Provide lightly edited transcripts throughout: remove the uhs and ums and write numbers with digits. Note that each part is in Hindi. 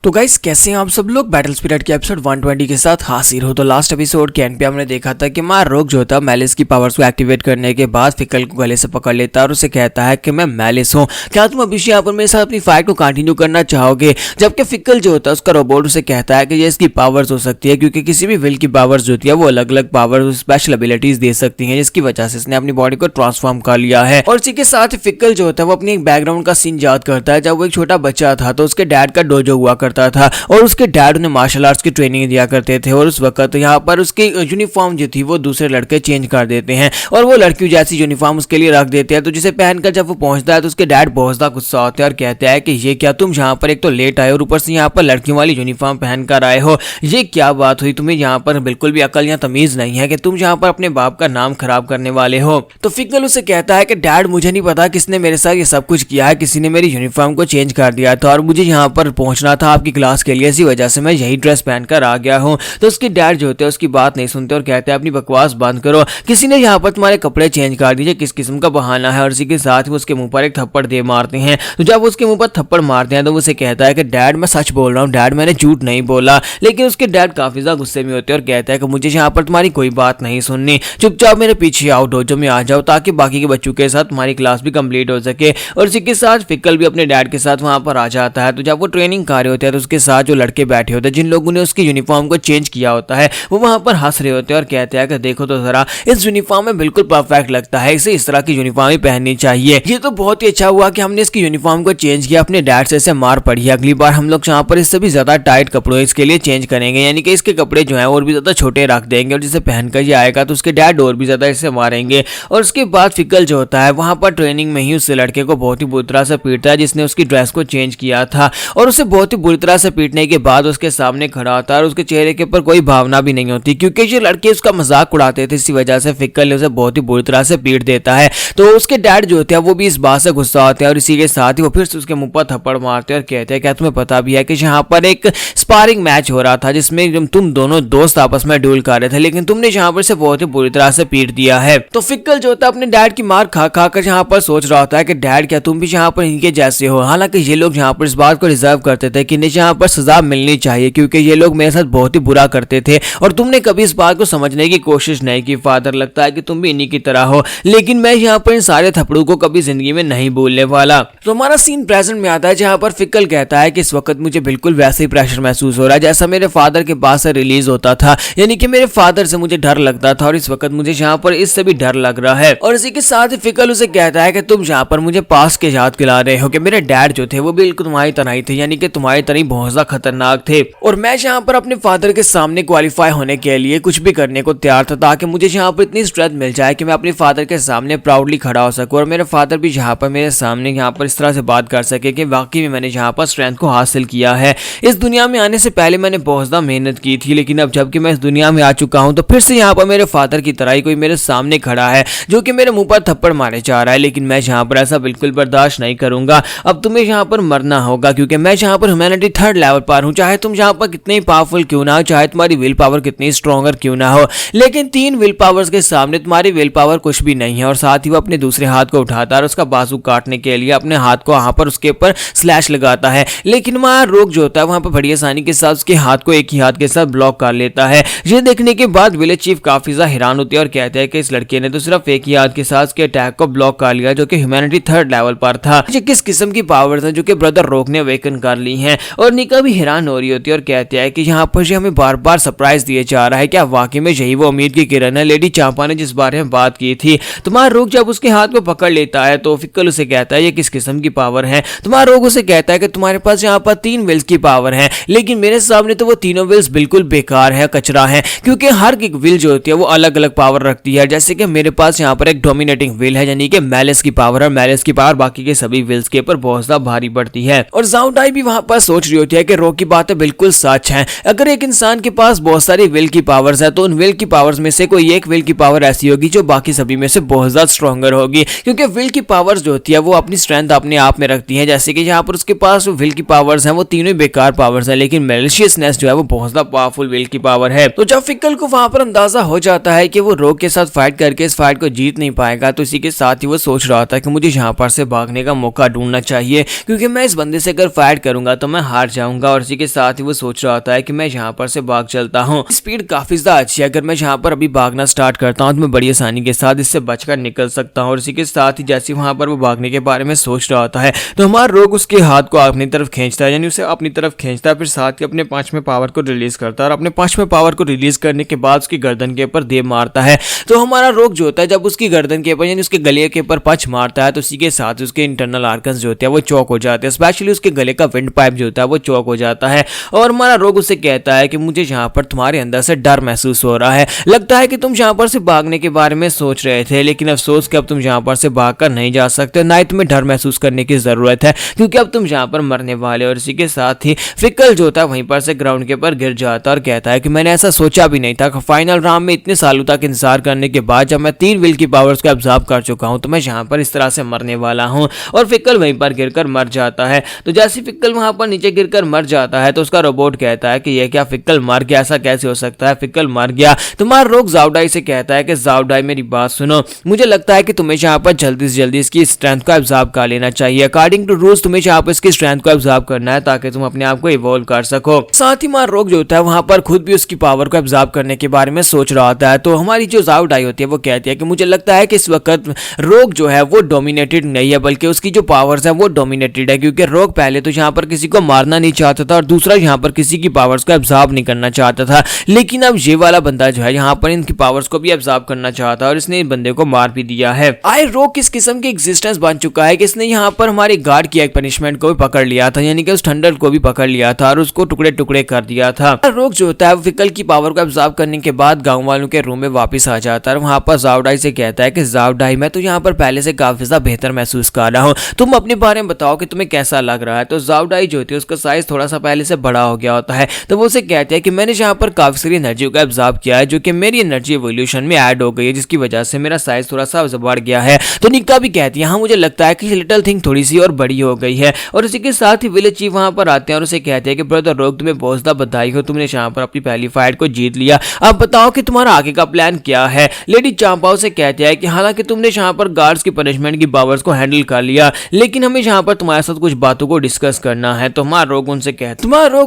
तो गाइस कैसे हैं आप सब लोग। बैटल स्पिरिट के एपिसोड 120 के साथ हाजिर हो। तो लास्ट एपिसोड के एंड पे हमने देखा था कि रोग जो था मैलिस की पावर्स को एक्टिवेट करने के बाद फिकल को गले से पकड़ लेता है और उसे कहता है कि मैं मैलिस हूँ, क्या तुम अभी यहाँ पर मेरे साथ अपनी फाइट को कंटिन्यू करना चाहोगे। जबकि फिकल जो होता है उसका रोबोट उसे कहता है कि ये इसकी पावर्स हो सकती है, क्योंकि किसी भी विल की पावर्स जो होती है वो अलग अलग पावर स्पेशल एबिलिटीज दे सकती है, जिसकी वजह से इसने अपनी बॉडी को ट्रांसफॉर्म कर लिया है। और इसी के साथ फिकल जो होता है वो अपनी एक बैकग्राउंड का सीन याद करता है। जब वो एक छोटा बच्चा था तो उसके डैड का डोजो हुआ करता था और उसके डैड उन्हें मार्शल आर्ट्स की ट्रेनिंग दिया करते थे। और उस वक्त यहाँ पर उसकी यूनिफॉर्म जो थी वो दूसरे लड़के चेंज कर देते हैं और वो लड़की जैसी यूनिफॉर्म उसके लिए रख देते हैं। तो जिसे पहनकर जब वो पहुंचता है तो उसके डैड बहुत ज्यादा गुस्सा होते हैं और कहते हैं कि ये क्या तुम यहाँ पर एक तो लेट आए और ऊपर से यहाँ पर लड़कियों वाली यूनिफॉर्म पहनकर आए हो, ये क्या बात हुई। तुम्हें यहाँ पर बिल्कुल भी अकल या तमीज नहीं है कि तुम यहाँ पर अपने बाप का नाम खराब करने वाले हो। तो फिकल उसे कहता है कि डैड मुझे नहीं पता किसने मेरे साथ ये सब कुछ किया है, किसी ने मेरी यूनिफॉर्म को चेंज कर दिया था और मुझे यहाँ पर पहुंचना था आपकी क्लास के लिए, इसी वजह से मैं यही ड्रेस पहनकर आ गया हूँ। तो उसके डैड जो होते हैं उसकी बात नहीं सुनते और कहते हैं अपनी बकवास बंद करो, किसी ने यहाँ पर तुम्हारे कपड़े चेंज कर दिए, किस किस्म का बहाना है। और इसी के साथ वो उसके मुंह पर एक थप्पड़ दे मारते हैं। तो जब उसके मुंह पर थप्पड़ मारते हैं तो उसे कहता है कि डैड मैं सच बोल रहा हूँ, डैड मैंने झूठ नहीं बोला। लेकिन उसके डैड काफी ज्यादा गुस्से में होते हैं और कहता है कि मुझे यहाँ पर तुम्हारी कोई बात नहीं सुननी, चुपचाप मेरे पीछे आओ, डोजो में आ जाओ, ताकि बाकी के बच्चों के साथ तुम्हारी क्लास भी कंप्लीट हो सके। और इसी के साथ फिकल भी अपने डैड के साथ वहां पर आ जाता है। तो जब वो ट्रेनिंग कर रहे होते हैं तो उसके साथ जो लड़के बैठे होते हैं, जिन लोगों ने उसकी यूनिफॉर्म को चेंज किया होता है, वो वहां पर हंस रहे होते हैं और कहते हैं कि देखो तो जरा इस यूनिफॉर्म में बिल्कुल परफेक्ट लगता है, इसे इस तरह की यूनिफॉर्म ही पहननी चाहिए। ये तो बहुत ही अच्छा हुआ कि हमने इसकी यूनिफॉर्म को चेंज किया, अपने डैड से इसे मार पड़ी है, अगली बार हम लोग यहाँ पर इससे भी ज्यादा टाइट कपड़ों इसके लिए चेंज करेंगे, यानी कि इसके कपड़े जो है और भी ज्यादा छोटे रख देंगे और जिसे पहनकर ये आएगा तो उसके डैड और भी ज्यादा इसे मारेंगे। और उसके बाद फिकल जो होता है वहां पर ट्रेनिंग में ही उस लड़के को बहुत ही बुरी तरह से पीटता है जिसने उसकी ड्रेस को चेंज किया था। और उसे बहुत ही बुरी तरह से पीटने के बाद उसके सामने खड़ा होता है और उसके चेहरे के ऊपर कोई भावना भी नहीं होती, क्योंकि ये लड़के उसका मजाक उड़ाते थे। इसी वजह से फिकल ने उसे बहुत ही बुरी तरह से पीट देता है। तो उसके डैड जो होते हैं वो भी इस बात से गुस्सा होते हैं और इसी के साथ ही वो फिर से उसके मुंह पर थप्पड़ मारते हैं और कहते हैं क्या तुम्हें पता भी है कि यहाँ पर एक स्पारिंग मैच हो रहा था जिसमें तुम दोनों दोस्त आपस में ड्यूल कर रहे थे, लेकिन तुमने यहाँ पर से बहुत ही बुरी तरह से पीट दिया है। तो फिकल जो होता है अपने डैड की मार खा खा कर यहाँ पर सोच रहा होता है कि डैड क्या तुम भी यहाँ पर इनके जैसे हो। हालांकि ये लोग यहाँ पर इस बात को रिजर्व करते थे कि इन्हें यहाँ पर सजा मिलनी चाहिए, क्योंकि ये लोग मेरे साथ बहुत ही बुरा करते थे और तुमने कभी इस बात को समझने की कोशिश नहीं की। फादर लगता है कि तुम भी इन्हीं की तरह हो, लेकिन मैं यहाँ पर इन सारे थप्पड़ों को कभी जिंदगी में नहीं भूलने वाला। तो हमारा सीन प्रेजेंट में आता है जहाँ पर फिकल कहता है कि इस वक्त मुझे बिल्कुल वैसे ही प्रेशर महसूस हो रहा है जैसा मेरे फादर के पास से रिलीज होता था, यानी कि मेरे फादर से मुझे डर लगता था और इस वक्त मुझे यहाँ पर इससे भी डर लग रहा है। और इसी के साथ ही फिकल उसे कहता है कि तुम यहाँ पर मुझे पास के याद दिला रहे हो कि मेरे डैड जो थे वो बिल्कुल तुम्हारी तरह ही थे, यानी कि तुम्हारी तरह बहुत ज्यादा खतरनाक थे और मैं यहाँ पर अपने फादर के सामने क्वालिफाई होने के लिए कुछ भी करने को तैयार था, ताकि मुझे यहाँ पर इतनी स्ट्रेंथ मिल जाए कि मैं अपने फादर के सामने प्राउडली खड़ा हो सकूं और मेरे फादर भी यहाँ पर मेरे सामने यहाँ पर इस तरह से बात कर सके कि वाकई में मैंने यहाँ पर स्ट्रेंथ को हासिल किया है। इस दुनिया में आने से पहले मैंने बहुत ज्यादा मेहनत की थी, लेकिन अब जबकि मैं इस दुनिया में आ चुका हूँ तो फिर से यहाँ पर मेरे फादर की तरह ही कोई मेरे सामने खड़ा है जो कि मेरे मुंह पर थप्पड़ मारने चाह रहा है, लेकिन मैं यहाँ पर ऐसा बिल्कुल बर्दाश्त नहीं करूंगा। अब तुम्हें यहाँ पर मरना होगा, क्योंकि मैं यहाँ पर ह्यूमैनिटी 3rd लेवल पर हूँ, चाहे तुम यहाँ पर कितने पावरफुल क्यों ना हो, चाहे तुम्हारी विल पावर कितनी स्ट्रॉन्गर क्यों ना हो, लेकिन 3 विल पावर्स के सामने तुम्हारी विल पावर कुछ भी नहीं है। और साथ ही वो अपने दूसरे हाथ को उठाता है और उसका बाजू काटने के लिए अपने हाथ को यहाँ पर उसके ऊपर स्लैश लगाता है, लेकिन वहाँ रोग जो होता है वहाँ पर बड़ी आसानी के साथ उसके हाथ को एक ही हाथ के साथ ब्लॉक कर लेता है। ये देखने के बाद विलेज चीफ काफी ज्यादा हैरान होते हैं और कहते हैं कि इस लड़के ने तो सिर्फ एक ही हाथ के साथ उसके अटैक को ब्लॉक कर लिया जो कि ह्यूमैनिटी 3rd लेवल पर था। ये किस किस्म की पावर्स हैं जो कि ब्रदर रोग ने अवेकन कर ली हैं। और निका भी हैरान हो रही होती है और कहते हैं कि यहाँ पर ये हमें बार बार सरप्राइज दिए जा रहा है, क्या वाकई में यही वो उम्मीद की किरण है लेडी चांपा ने जिस बारे में बात की थी। तुम्हारा रोग जब उसके हाथ को पकड़ लेता है तो फिकल उसे कहता है ये किस किस्म की पावर है। तुम्हारा रोग उसे कहता है कि तुम्हारे पास यहाँ पर 3 विल्स की पावर है, लेकिन मेरे सामने तो वो तीनों विल्स बिल्कुल बेकार है, कचरा है, क्योंकि हर एक विल जो होती है वो अलग अलग पावर रखती है। जैसे कि मेरे पास यहाँ पर एक डोमिनेटिंग विल है, यानी कि मैलिस की पावर, और मैलिस की पावर बाकी के सभी विल्स के ऊपर बहुत ज्यादा भारी पड़ती है। और ज़ाओडाई भी वहां पर सोच रही होती है कि रोग की बातें बिल्कुल सच है। अगर एक इंसान के पास बहुत सारी विल की पावर्स है तो उन विल की पावर्स में से कोई एक विल की पावर ऐसी होगी जो बाकी सभी में से बहुत ज्यादा स्ट्रॉन्गर होगी, क्योंकि विल की पावर्स जो होती है वो अपनी स्ट्रेंथ अपने आप में रखती है। जैसे कि यहाँ पर उसके पास विल की पावर्स हैं वो तीनों बेकार पावर्स हैं, लेकिन मैलिशियसनेस जो है वो बहुत ज्यादा पावरफुल विल की पावर है। तो जब फिकल को वहां पर अंदाजा हो जाता है कि वो रोग के साथ फाइट करके इस फाइट को जीत नहीं पाएगा, तो इसी के साथ ही वो सोच रहा था कि मुझे यहाँ पर से भागने का मौका ढूंढना चाहिए, क्योंकि मैं इस बंदे से अगर फाइट करूंगा तो मैं हार जाऊंगा और इसी के साथ ही वो सोच रहा होता है कि मैं यहाँ पर से भाग चलता हूँ। स्पीड काफी ज्यादा अच्छी है, अगर मैं यहाँ पर अभी भागना स्टार्ट करता हूँ तो मैं बड़ी आसानी के साथ इससे बचकर निकल सकता हूँ। और इसी के साथ ही जैसे वहां पर वो भागने के बारे में सोच रहा होता है तो हमारा रोग उसके हाथ को अपनी तरफ खींचता है, यानी उसे अपनी तरफ खींचता है, फिर साथ ही अपने पांचवें पावर को रिलीज करता है और अपने पांचवें पावर को रिलीज करने के बाद उसकी गर्दन के ऊपर दे मारता है। तो हमारा रोग जो होता है जब उसकी गर्दन के ऊपर यानी उसके गले के ऊपर पंच मारता है तो उसी के साथ उसके इंटरनल आर्गन्स जो होते हैं वो चौक हो जाते हैं, स्पेशली उसके गले का विंड पाइप जो होता है वो चौक हो जाता है। और हमारा रोग उसे कहता है कि मुझे यहाँ पर तुम्हारे अंदर से डर महसूस हो रहा है, लगता है कि तुम यहाँ पर से भागने के बारे में सोच रहे थे, लेकिन अफसोस कि अब तुम यहाँ पर से भागकर नहीं जा सकते, ना ही तुम्हें डर महसूस करने की जरूरत है क्योंकि अब तुम यहाँ पर मरने वाले। और इसी के साथ ही फिकल जो था वहीं पर से ग्राउंड के ऊपर गिर जाता है और कहता है कि मैंने ऐसा सोचा भी नहीं था। फाइनल राउंड में इतने सालों तक इंतजार करने के बाद जब मैं 3 विल की पावर्स को एब्जॉर्ब कर चुका हूं तो मैं यहाँ पर इस तरह से मरने वाला हूं। और फिकल वहीं पर गिरकर मर जाता है। तो जैसे फिकल वहां पर नीचे गिरकर मर जाता है तो उसका रोबोट कहता है कि यह क्या फिकल मर गया, ऐसा कैसे हो सकता है, फिकल मर गया। तुम्हारा रोग जावडाई से कहता है कि जावडाई मेरी बात सुनो, मुझे लगता है कि तुम्हें यहाँ पर जल्दी से जल्दी इसकी स्ट्रेंथ को एब्जॉर्ब कर लेना चाहिए। अकॉर्डिंग टू रूल्स तुम्हें यहाँ पर इसकी स्ट्रेंथ को एब्जॉर्ब करना है ताकि तुम अपने आप को इवॉल्व कर सको। साथ ही हमारा रोग जो होता है वहां पर खुद भी उसकी पावर को एब्जॉर्ब करने के बारे में सोच रहा होता है। तो हमारी जो जावडाई होती है वो कहती है कि मुझे लगता है कि इस वक्त रोग जो है वो डोमिनेटेड नहीं है बल्कि उसकी जो पावर्स है वो डोमिनेटेड है, क्योंकि रोग पहले तो यहाँ पर किसी को मारना नहीं चाहता था और दूसरा यहाँ पर किसी की पावर्स को एब्जॉर्ब नहीं करना चाहता था, लेकिन अब ये वाला बंदा जो है यहाँ पर इनकी पावर्स को भी एब्जॉर्ब करना चाहता है और इसने इस बंदे को मार भी दिया है। आए रोग किस किस्म की एग्जिस्टेंस बन चुका है कि इसने यहाँ पर हमारे गार्ड की एक पनिशमेंट को भी पकड़ लिया था, यानी कि उस थंडर को भी पकड़ लिया था और उसको टुकड़े टुकड़े कर दिया था। रोग जो होता है फिकल की पावर को एब्जॉर्ब करने के बाद गांव वालों के रूम में वापस आ जाता है और वहां पर जावडाई से कहता है कि जावडाई मैं तो यहाँ पर पहले से काफी ज्यादा बेहतर महसूस कर रहा हूँ, तुम अपने बारे में बताओ कि तुम्हें कैसा लग रहा है। तो जावडाई जो होती है उसका साइज थोड़ा सा पहले से बड़ा हो गया होता है, तो वो उसे कहते हैं कि मैंने यहाँ पर काफी सारी एनर्जी को एब्जॉर्ब किया है जो कि मेरी एनर्जी एवोल्यूशन में ऐड हो गई है, जिसकी वजह से मेरा साइज थोड़ा सा बढ़ गया है। तो निक्का भी कहती है हाँ मुझे लगता है कि लिटिल थिंग थोड़ी सी और बड़ी हो गई है। और इसी के साथ ही विलेज चीफ वहां पर आते हैं और उसे कहते हैं कि ब्रदर रोग तुम्हें बहुत ज्यादा बधाई हो, तुमने यहाँ पर अपनी पहली फाइट को जीत लिया, अब बताओ कि तुम्हारा आगे का प्लान क्या है। लेडी चांपाओ से कहते हैं कि हालांकि तुमने यहाँ पर गार्ड्स की पनिशमेंट की पावर्स को हैंडल कर लिया, लेकिन हमें यहाँ पर तुम्हारे साथ कुछ बातों को डिस्कस करना है। तो हमारा रोग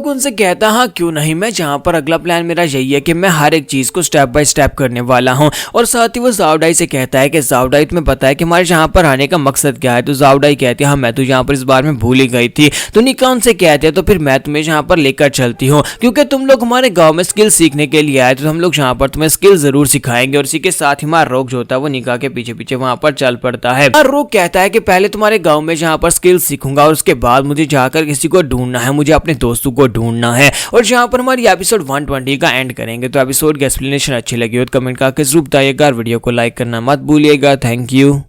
उनसे कहता हाँ क्यों नहीं, मैं यहाँ पर अगला प्लान मेरा यही है कि मैं हर एक चीज को स्टेप बाय स्टेप करने वाला हूँ। और साथ ही वो जावडाई से कहता है कि जावडाई तुम्हें पता है कि हमारे यहाँ पर आने का मकसद क्या है। तो जावडाई कहती है हाँ मैं तो यहाँ पर इस बार में भूल ही गई थी। तो निका उनसे कहते हैं तो फिर मैं तुम्हें यहाँ पर लेकर चलती हूँ, क्योंकि तुम लोग हमारे गांव में स्किल सीखने के लिए आए तो हम लोग यहाँ पर तुम्हें स्किल जरूर सिखाएंगे। और इसी के साथ ही हमारा रोग जो होता है वो निका के पीछे पीछे वहां पर चल पड़ता है। रोग कहता है कि पहले तुम्हारे गांव में यहाँ पर स्किल सीखूंगा और उसके बाद मुझे जाकर किसी को ढूंढना है, मुझे अपने दोस्तों को ढूंढना है। और यहाँ पर हमारी एपिसोड 120 का एंड करेंगे। तो एपिसोड की एक्सप्लेनेशन अच्छी लगी हो तो कमेंट करके जरूर बताइएगा, वीडियो को लाइक करना मत भूलिएगा। Thank you.